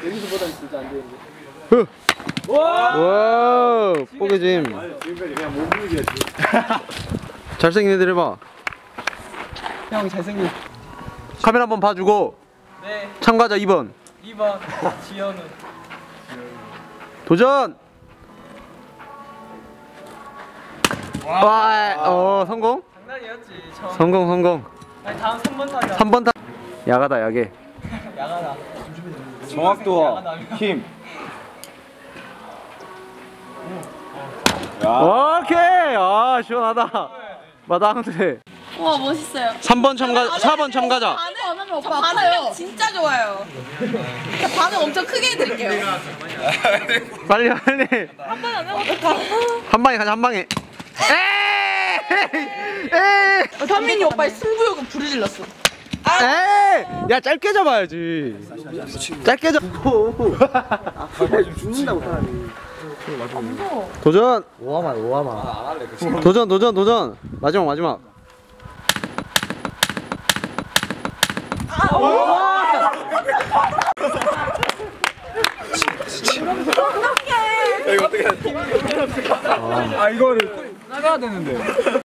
여기서보다는 진짜 안 되는데. 와, 뽀개짐. 지금까지 그냥 못 부르겠지. 잘생긴 애들 해봐. 형 잘생긴. 카메라 한번 봐주고. 네. 참가자 2번. 2번 지현우. 도전. 와, 성공? 장난이었지. 성공. 아니 다음 3번 타자. 3번 타. 야가다 야게. 야가다. 정확도와 힘. 오케이. 아, 시원하다. 마당새. 와 멋있어요. 3번 참가, 4번 참가자. 반응 오빠 반응 진짜 좋아요. 반응 엄청 크게 해드릴게요. 빨리. 한 번 안 하고 어떡하? 한 방에 가자, 한 방에. 에이! 선민이 오빠 승부욕은 부르질렀어. 에이! 야, 짧게 잡아야지. 짧게 잡고. 지금 죽는다고 사람이. 도전. 오하마. 도전. 마지막. 이거 어떻게 해야 돼? 아, 이거를 나가야 되는데.